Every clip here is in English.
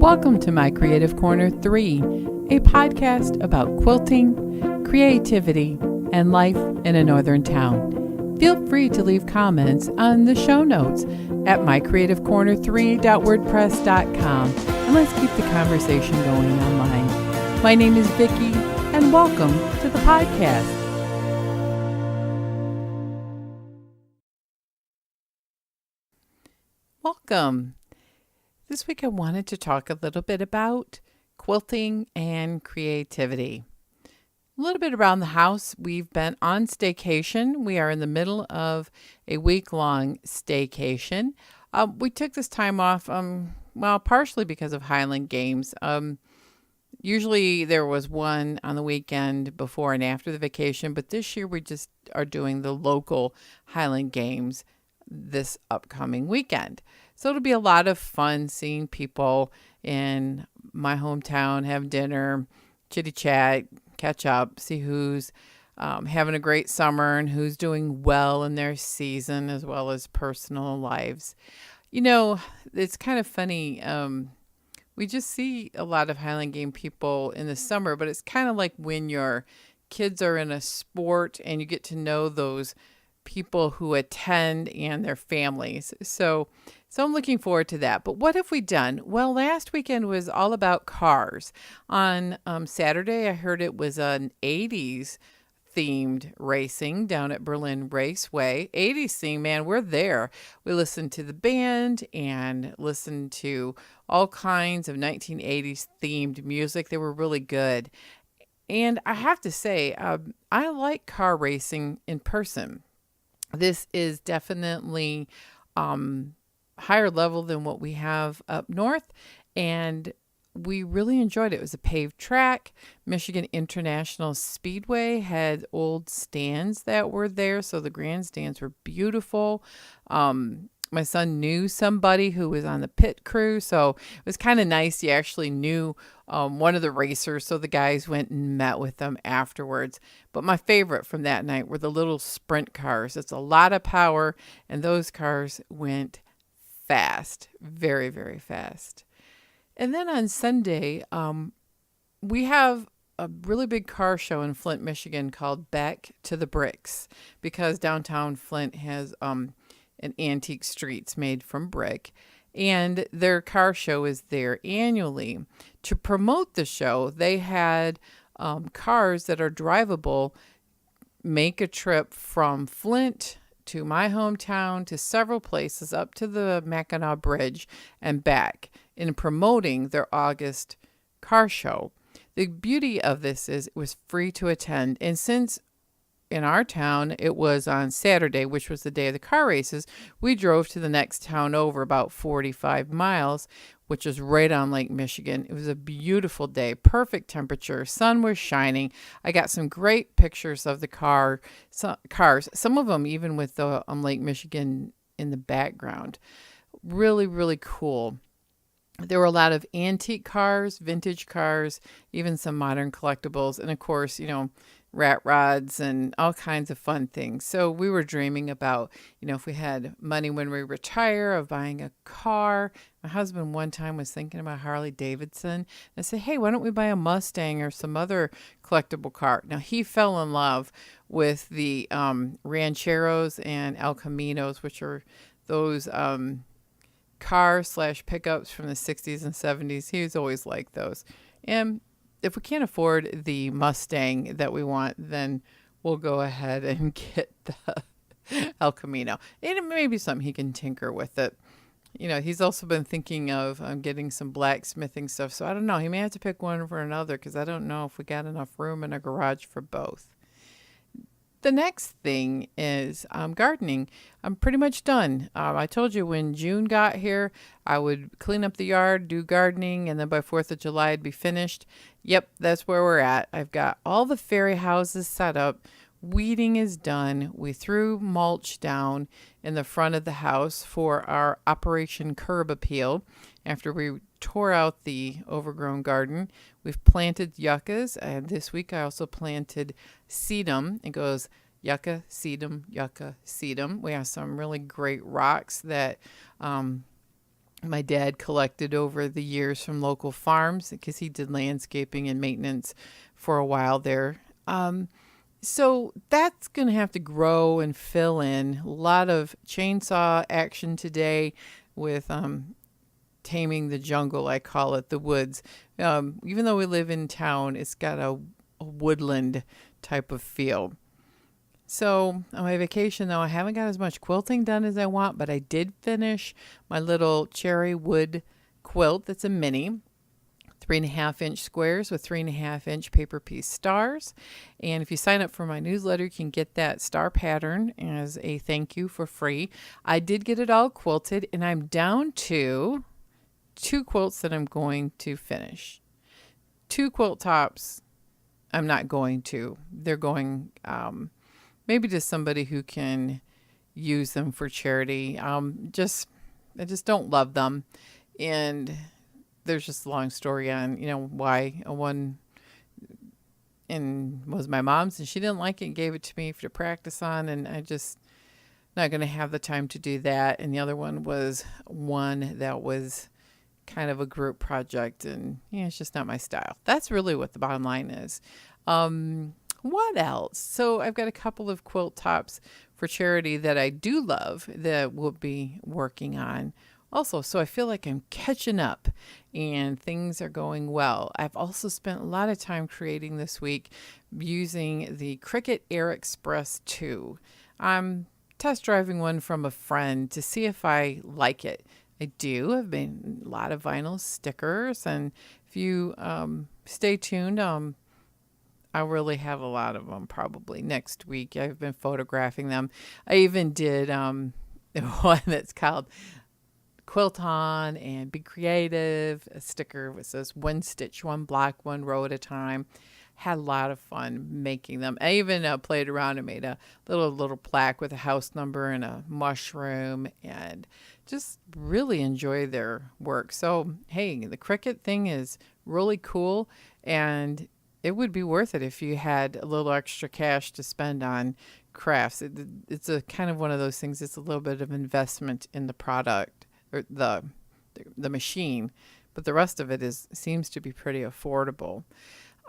Welcome to My Creative Corner 3, a podcast about quilting, creativity, and life in a northern town. Feel free to leave comments on the show notes at mycreativecorner3.wordpress.com, and let's keep the conversation going online. My name is Vicki, and welcome to the podcast. Welcome. This week I wanted to talk a little bit about quilting and creativity. A little bit around the house. We've been on staycation. We are in the middle of a week-long staycation. We took this time off, partially because of Highland Games. Usually there was one on the weekend before and after the vacation, but this year we just are doing the local Highland Games this upcoming weekend. So it'll be a lot of fun seeing people in my hometown, have dinner, chitty chat, catch up, see who's having a great summer and who's doing well in their season as well as personal lives. You know, it's kind of funny. We just see a lot of Highland Game people in the summer, but it's kind of like when your kids are in a sport and you get to know those people who attend and their families. So I'm looking forward to that. But what have we done? Well, last weekend was all about cars. On Saturday, I heard it was an 80s themed racing down at Berlin Raceway. 80s theme, man, we're there. We listened to the band and listened to all kinds of 1980s themed music. They were really good. And I have to say, I like car racing in person. This is definitely higher level than what we have up north, and we really enjoyed it. It was a paved track. Michigan International Speedway had old stands that were there, so the grandstands were beautiful. My son knew somebody who was on the pit crew, so it was kind of nice. He actually knew one of the racers, so the guys went and met with them afterwards. But my favorite from that night were the little sprint cars. It's a lot of power, and those cars went fast, very, very fast. And then on Sunday, we have a really big car show in Flint, Michigan called Back to the Bricks, because downtown Flint has an antique streets made from brick, and their car show is there annually. To promote the show, they had cars that are drivable make a trip from Flint to my hometown to several places up to the Mackinac Bridge and back in promoting their August car show. The beauty of this is it was free to attend, and since in our town it was on Saturday, which was the day of the car races, we drove to the next town over, about 45 miles, which is right on Lake Michigan. It was a beautiful day, perfect temperature, sun was shining. I got some great pictures of the cars, some of them even with the Lake Michigan in the background. Really, really cool. There were a lot of antique cars, vintage cars, even some modern collectibles, and of course, rat rods and all kinds of fun things. So we were dreaming about, if we had money when we retire, of buying a car. My husband one time was thinking about Harley Davidson. I said, hey, why don't we buy a Mustang or some other collectible car? Now, he fell in love with the Rancheros and El Caminos, which are those car/pickups from the 60s and 70s. He was always like those. And if we can't afford the Mustang that we want, then we'll go ahead and get the El Camino. And it may be something he can tinker with it. He's also been thinking of getting some blacksmithing stuff. So I don't know. He may have to pick one for another, because I don't know if we got enough room in a garage for both. The next thing is gardening. I'm pretty much done. I told you when June got here, I would clean up the yard, do gardening, and then by 4th of July, I'd be finished. Yep, that's where we're at. I've got all the fairy houses set up. Weeding is done. We threw mulch down in the front of the house for our Operation Curb Appeal after we tore out the overgrown garden. We've planted yuccas, and this week I also planted sedum. It goes yucca, sedum, yucca, sedum. We have some really great rocks that my dad collected over the years from local farms because he did landscaping and maintenance for a while there. So that's going to have to grow and fill in. A lot of chainsaw action today with taming the jungle, I call it, the woods. Even though we live in town, it's got a woodland type of feel. So on my vacation, though, I haven't got as much quilting done as I want, but I did finish my little cherry wood quilt that's a mini. 3.5-inch squares with 3.5-inch paper piece stars. And if you sign up for my newsletter, you can get that star pattern as a thank you for free. I did get it all quilted, and I'm down to 2 quilts that I'm going to finish. 2 quilt tops I'm not going to. They're going maybe to somebody who can use them for charity. I just don't love them. And there's just a long story on, why one was my mom's and she didn't like it and gave it to me to practice on. And I just not going to have the time to do that. And the other one was one that was kind of a group project, and it's just not my style. That's really what the bottom line is. What else? So I've got a couple of quilt tops for charity that I do love that we'll be working on also. So I feel like I'm catching up and things are going well. I've also spent a lot of time creating this week using the Cricut Air Express 2. I'm test driving one from a friend to see if I like it. I do. I've made a lot of vinyl stickers, and if you stay tuned, I'll really have a lot of them probably next week. I've been photographing them. I even did one that's called Quilt On and Be Creative, a sticker that says one stitch, one block, one row at a time. Had a lot of fun making them. I even played around and made a little plaque with a house number and a mushroom, and just really enjoy their work. So, hey, the Cricut thing is really cool, and it would be worth it if you had a little extra cash to spend on crafts. It's a kind of one of those things. It's a little bit of investment in the product or the machine, but the rest of it seems to be pretty affordable.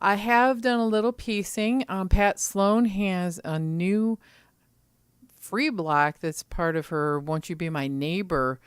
I have done a little piecing. Pat Sloan has a new free block that's part of her Won't You Be My Neighbor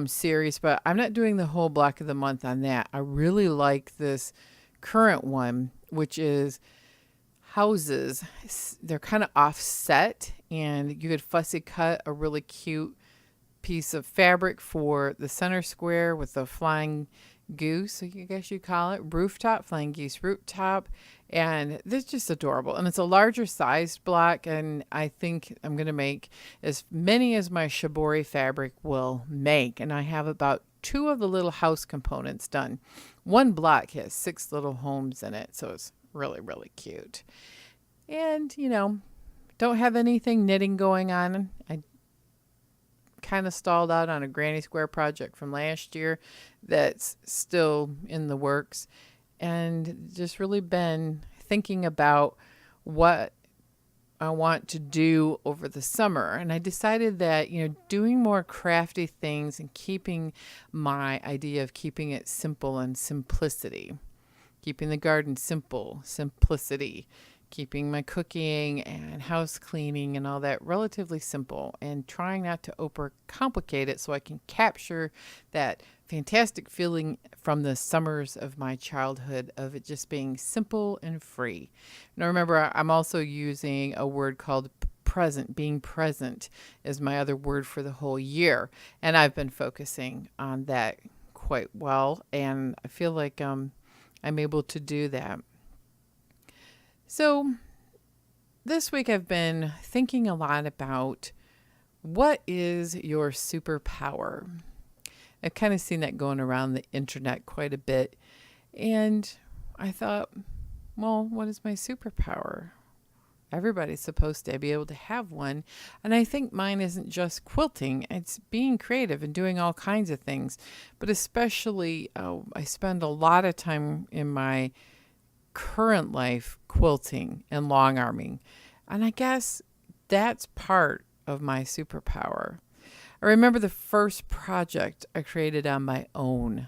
series, but I'm not doing the whole block of the month on that. I really like this current one, which is houses. They're kind of offset, and you could fussy cut a really cute piece of fabric for the center square with the flying goose, I guess you call it, rooftop, flying geese rooftop, and it's just adorable. And it's a larger sized block, and I think I'm going to make as many as my shibori fabric will make, and I have about 2 of the little house components done. One block has 6 little homes in it, so it's really, really cute. And, don't have anything knitting going on. I kind of stalled out on a granny square project from last year that's still in the works, and just really been thinking about what I want to do over the summer. And I decided that, doing more crafty things and keeping my idea of keeping it simple and simplicity, keeping the garden simple, simplicity, keeping my cooking and house cleaning and all that relatively simple, and trying not to overcomplicate it so I can capture that fantastic feeling from the summers of my childhood of it just being simple and free. Now remember, I'm also using a word called present. Being present is my other word for the whole year, and I've been focusing on that quite well, and I feel like I'm able to do that. So this week I've been thinking a lot about what is your superpower. I've kind of seen that going around the internet quite a bit. And I thought, well, what is my superpower? Everybody's supposed to be able to have one. And I think mine isn't just quilting. It's being creative and doing all kinds of things. But especially, I spend a lot of time in my current life quilting and long arming. And I guess that's part of my superpower. I remember the first project I created on my own.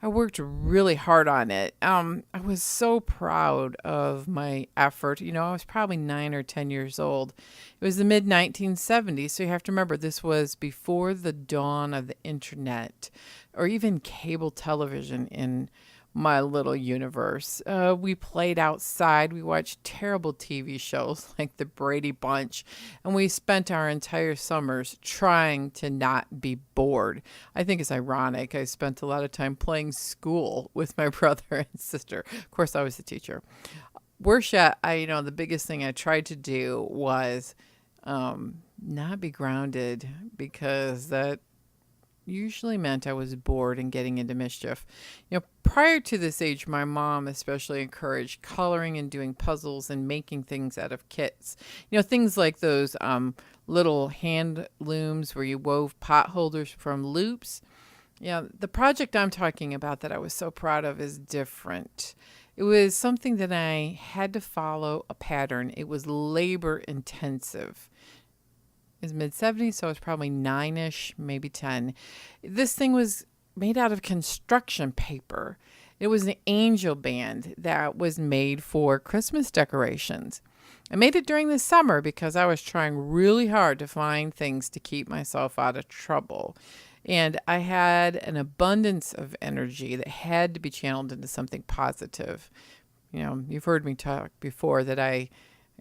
I worked really hard on it. I was so proud of my effort. I was probably 9 or 10 years old. It was the mid 1970s. So you have to remember, this was before the dawn of the internet or even cable television in my little universe. We played outside. We watched terrible TV shows like The Brady Bunch, and we spent our entire summers trying to not be bored. I think it's ironic. I spent a lot of time playing school with my brother and sister. Of course, I was the teacher. Worse yet, the biggest thing I tried to do was not be grounded, because that usually meant I was bored and getting into mischief. Prior to this age, my mom especially encouraged coloring and doing puzzles and making things out of kits. Things like those little hand looms where you wove pot holders from loops. The project I'm talking about that I was so proud of is different. It was something that I had to follow a pattern. It was labor intensive. It was mid-70s, so I was probably 9-ish, maybe 10. This thing was made out of construction paper. It was an angel band that was made for Christmas decorations. I made it during the summer because I was trying really hard to find things to keep myself out of trouble. And I had an abundance of energy that had to be channeled into something positive. You've heard me talk before that I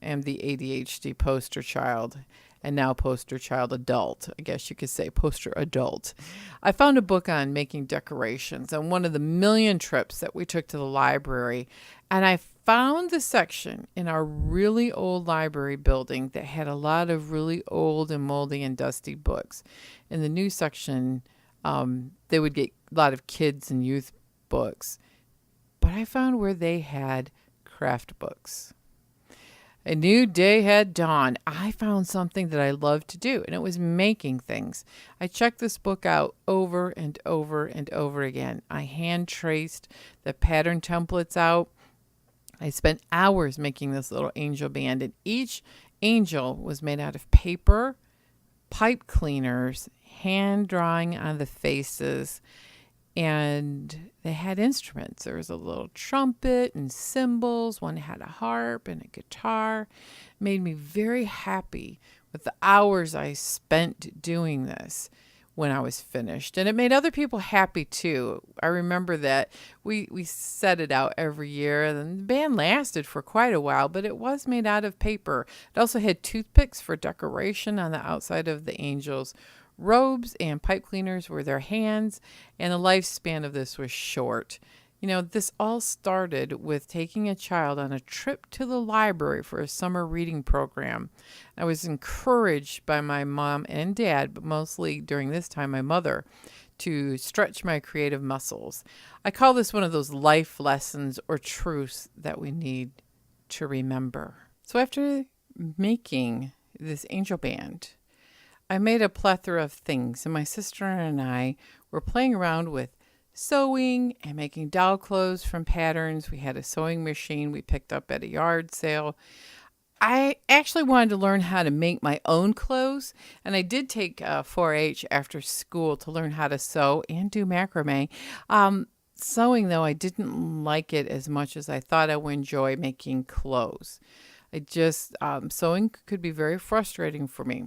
am the ADHD poster child. And now poster child adult. I guess you could say poster adult. I found a book on making decorations on one of the million trips that we took to the library. And I found the section in our really old library building that had a lot of really old and moldy and dusty books. In the new section, they would get a lot of kids and youth books. But I found where they had craft books. A new day had dawned. I found something that I loved to do, and it was making things. I checked this book out over and over and over again. I hand traced the pattern templates out. I spent hours making this little angel band, and each angel was made out of paper, pipe cleaners, hand drawing on the faces, and they had instruments. There was a little trumpet and cymbals. One had a harp and a guitar. It made me very happy with the hours I spent doing this when I was finished. And it made other people happy too. I remember that we set it out every year, and the band lasted for quite a while, but it was made out of paper. It also had toothpicks for decoration on the outside of the angels. Robes and pipe cleaners were their hands, and the lifespan of this was short. This all started with taking a child on a trip to the library for a summer reading program. I was encouraged by my mom and dad, but mostly during this time my mother, to stretch my creative muscles. I call this one of those life lessons or truths that we need to remember. So after making this angel band, I made a plethora of things, and my sister and I were playing around with sewing and making doll clothes from patterns. We had a sewing machine we picked up at a yard sale. I actually wanted to learn how to make my own clothes, and I did take 4-H after school to learn how to sew and do macrame. Sewing, though, I didn't like it as much as I thought I would enjoy making clothes. Sewing could be very frustrating for me.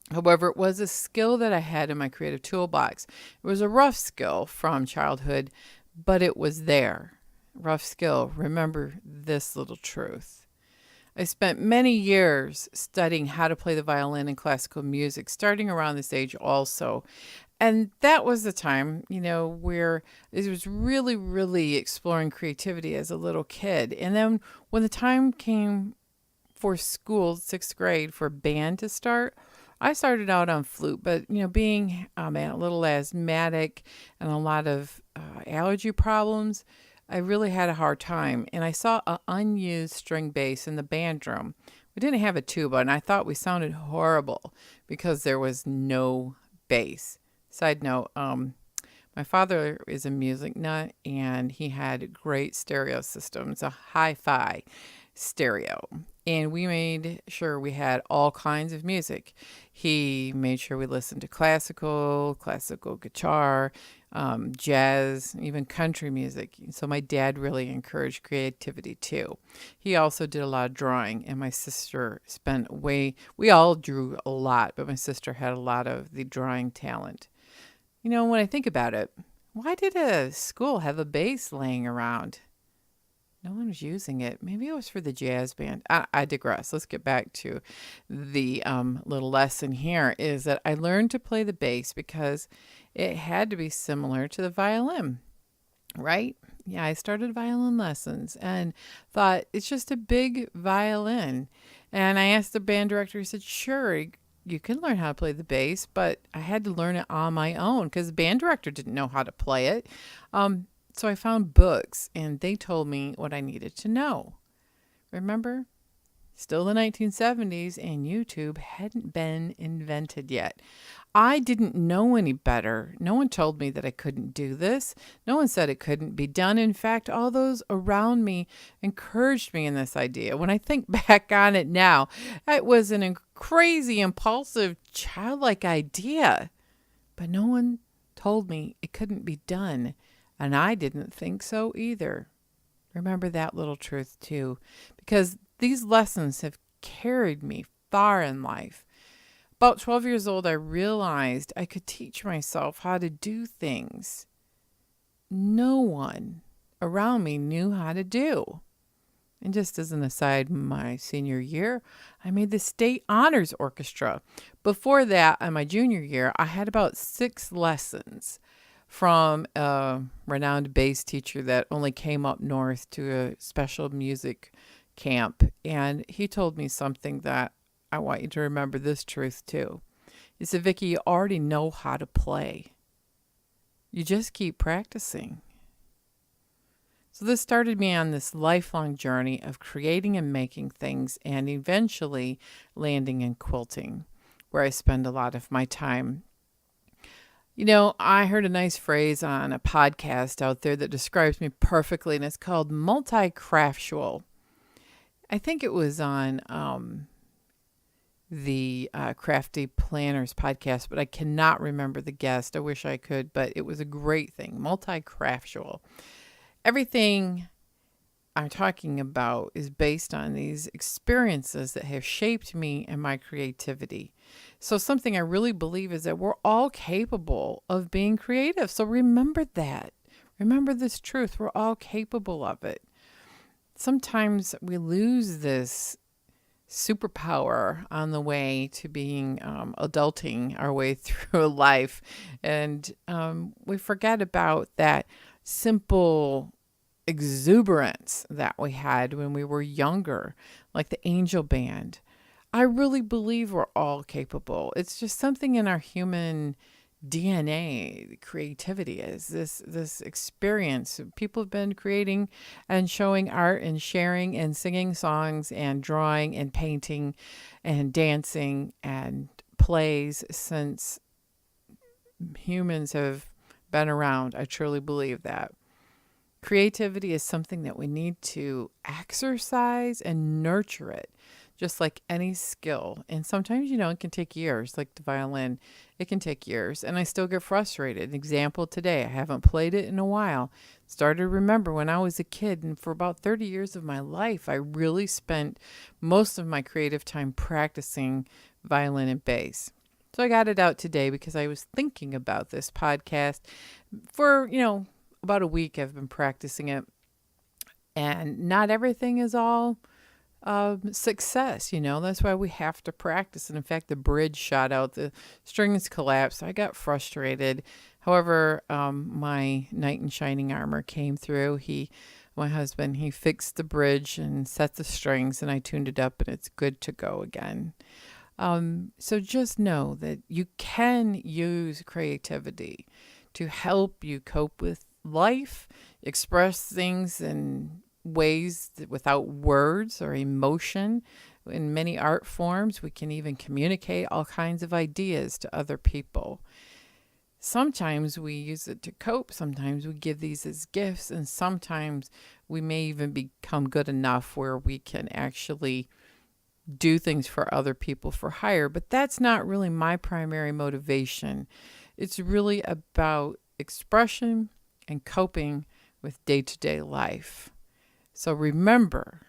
However, it was a skill that I had in my creative toolbox. It was a rough skill from childhood, but it was there. Rough skill. Remember this little truth. I spent many years studying how to play the violin in classical music, starting around this age also. And that was the time, where it was really, really exploring creativity as a little kid. And then when the time came for school, 6th grade, for band to start, I started out on flute, but, being a little asthmatic and a lot of allergy problems, I really had a hard time. And I saw an unused string bass in the band room. We didn't have a tuba, and I thought we sounded horrible because there was no bass. Side note, my father is a music nut, and he had great stereo systems, a hi-fi stereo. And we made sure we had all kinds of music. He made sure we listened to classical guitar, jazz, even country music. So my dad really encouraged creativity too. He also did a lot of drawing, and my sister we all drew a lot, but my sister had a lot of the drawing talent. When I think about it, why did a school have a bass laying around? No one was using it. Maybe it was for the jazz band. I digress. Let's get back to the little lesson here is that I learned to play the bass because it had to be similar to the violin, right? Yeah, I started violin lessons and thought it's just a big violin. And I asked the band director, he said, sure, you can learn how to play the bass, but I had to learn it on my own because the band director didn't know how to play it. So I found books, and they told me what I needed to know. Remember? Still the 1970s, and YouTube hadn't been invented yet. I didn't know any better. No one told me that I couldn't do this. No one said it couldn't be done. In fact, all those around me encouraged me in this idea. When I think back on it now, it was an crazy, impulsive, childlike idea. But no one told me it couldn't be done. And I didn't think so either. Remember that little truth too, because these lessons have carried me far in life. About 12 years old, I realized I could teach myself how to do things no one around me knew how to do. And just as an aside, my senior year, I made the state honors orchestra. Before that, in my junior year, I had about 6 lessons from a renowned bass teacher that only came up north to a special music camp. And he told me something that I want you to remember this truth too. He said, Vicki, you already know how to play. You just keep practicing. So this started me on this lifelong journey of creating and making things and eventually landing in quilting, where I spend a lot of my time. I heard a nice phrase on a podcast out there that describes me perfectly, and it's called multi-craftual. I think it was on the Crafty Planners podcast, but I cannot remember the guest. I wish I could, but it was a great thing. Multi-craftual. Everything I'm talking about is based on these experiences that have shaped me and my creativity. So something I really believe is that we're all capable of being creative. So remember that. Remember this truth. We're all capable of it. Sometimes we lose this superpower on the way to being adulting our way through life. And we forget about that simple exuberance that we had when we were younger, like the Angel Band. I really believe we're all capable. It's just something in our human DNA. Creativity is this experience. People have been creating and showing art and sharing and singing songs and drawing and painting and dancing and plays since humans have been around. I truly believe that. Creativity is something that we need to exercise and nurture it, just like any skill. And sometimes, it can take years, like the violin. It can take years, and I still get frustrated. An example today, I haven't played it in a while. Started to remember when I was a kid, and for about 30 years of my life, I really spent most of my creative time practicing violin and bass. So I got it out today because I was thinking about this podcast for, about a week. I've been practicing it, and not everything is all success. That's why we have to practice. And in fact, the bridge shot out, the strings collapsed. I got frustrated. However, my knight in shining armor came through. My husband, he fixed the bridge and set the strings, and I tuned it up, and it's good to go again. So just know that you can use creativity to help you cope with life, express things in ways that without words or emotion. In many art forms, we can even communicate all kinds of ideas to other people. Sometimes we use it to cope. Sometimes we give these as gifts, and sometimes we may even become good enough where we can actually, use it do things for other people for hire, but that's not really my primary motivation. It's really about expression and coping with day-to-day life. So remember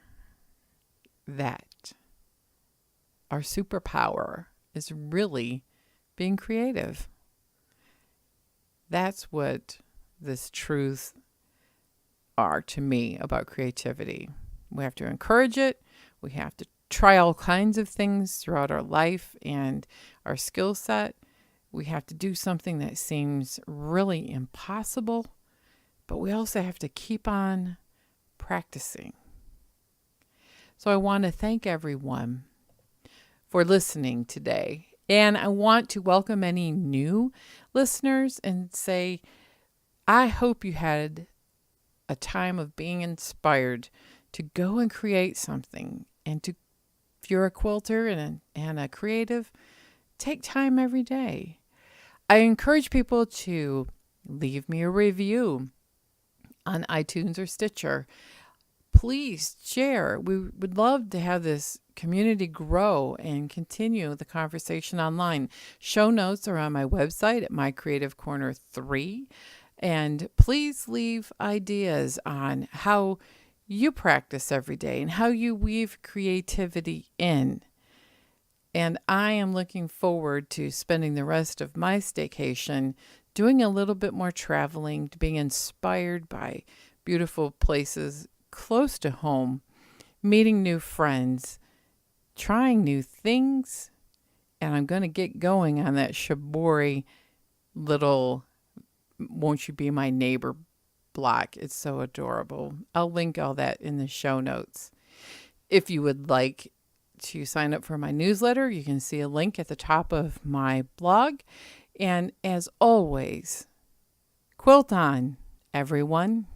that our superpower is really being creative. That's what this truth are to me about creativity. We have to encourage it. We have to try all kinds of things throughout our life and our skill set. We have to do something that seems really impossible, but we also have to keep on practicing. So I want to thank everyone for listening today. And I want to welcome any new listeners and say, I hope you had a time of being inspired to go and create something. And to, if you're a quilter and a creative, take time every day. I encourage people to leave me a review on iTunes or Stitcher. Please share. We would love to have this community grow and continue the conversation online. Show notes are on my website at My Creative Corner 3. And please leave ideas on how you practice every day and how you weave creativity in. And I am looking forward to spending the rest of my staycation doing a little bit more traveling, being inspired by beautiful places close to home, meeting new friends, trying new things. And I'm going to get going on that Shibori little Won't You Be My Neighbor block. It's so adorable. I'll link all that in the show notes. If you would like to sign up for my newsletter, you can see a link at the top of my blog. And as always, quilt on, everyone.